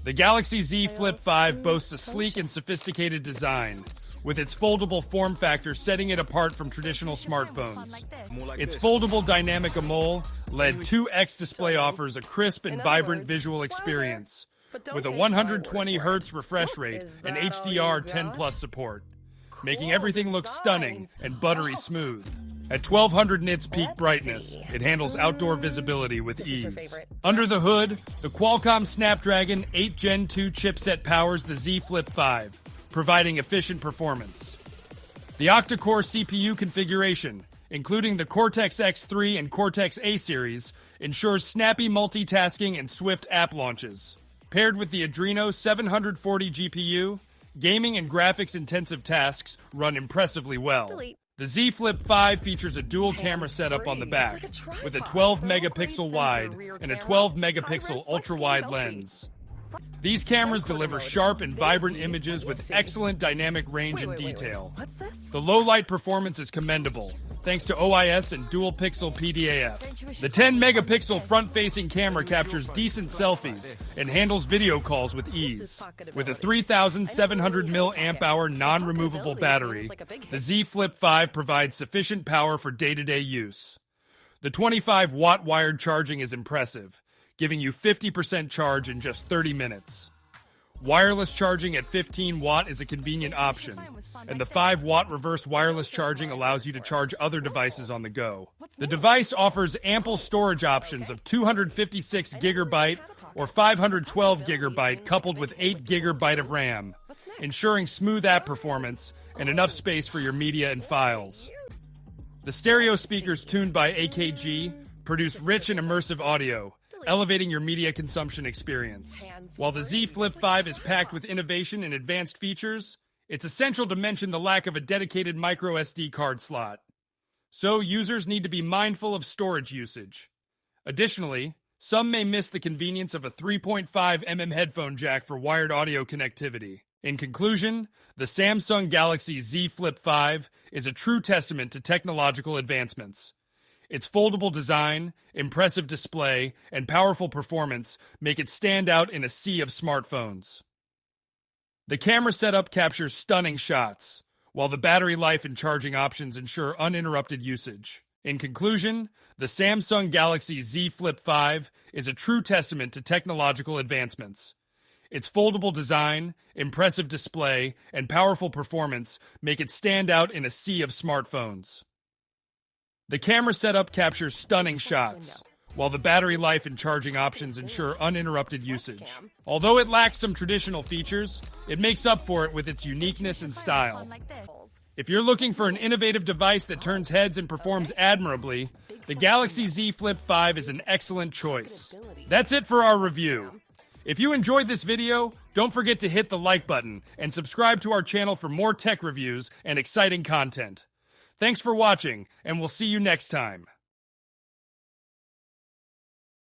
The Galaxy Z Flip 5 boasts a sleek and sophisticated design, with its foldable form factor setting it apart from traditional smartphones. Its Foldable Dynamic AMOLED 2X display offers a crisp and vibrant visual experience, with a 120Hz refresh rate and HDR 10+ support, making everything look stunning and buttery smooth. At 1200 nits peak brightness, it handles outdoor visibility with ease. Under the hood, the Qualcomm Snapdragon 8 Gen 2 chipset powers the Z Flip 5, providing efficient performance. The octa-core CPU configuration, including the Cortex-X3 and Cortex-A series, ensures snappy multitasking and swift app launches. Paired with the Adreno 740 GPU, gaming and graphics-intensive tasks run impressively well. The Z Flip 5 features a dual camera setup on the back, with a 12-megapixel wide and a 12-megapixel ultra-wide lens. These cameras deliver sharp and vibrant images with excellent dynamic range and detail. The low-light performance is commendable, thanks to OIS and dual-pixel PDAF. The 10-megapixel front-facing camera captures decent selfies and handles video calls with ease. With a 3,700 mAh non-removable battery, the Z Flip 5 provides sufficient power for day-to-day use. The 25-watt wired charging is impressive, giving you 50% charge in just 30 minutes. Wireless charging at 15 watt is a convenient option, and the 5-watt reverse wireless charging allows you to charge other devices on the go. The device offers ample storage options of 256 gigabyte or 512 gigabyte coupled with 8 gigabyte of RAM, ensuring smooth app performance and enough space for your media and files. The stereo speakers tuned by AKG produce rich and immersive audio, elevating your media consumption experience. While the Z Flip 5 is packed with innovation and advanced features, it's essential to mention the lack of a dedicated microSD card slot. So, users need to be mindful of storage usage. Additionally, some may miss the convenience of a 3.5mm headphone jack for wired audio connectivity. In conclusion, the Samsung Galaxy Z Flip 5 is a true testament to technological advancements. Its foldable design, impressive display, and powerful performance make it stand out in a sea of smartphones. The camera setup captures stunning shots, while the battery life and charging options ensure uninterrupted usage. In conclusion, the Samsung Galaxy Z Flip 5 is a true testament to technological advancements. Its foldable design, impressive display, and powerful performance make it stand out in a sea of smartphones. The camera setup captures stunning shots, while the battery life and charging options ensure uninterrupted usage. Although it lacks some traditional features, it makes up for it with its uniqueness and style. If you're looking for an innovative device that turns heads and performs admirably, the Galaxy Z Flip 5 is an excellent choice. That's it for our review. If you enjoyed this video, don't forget to hit the like button and subscribe to our channel for more tech reviews and exciting content. Thanks for watching, and we'll see you next time.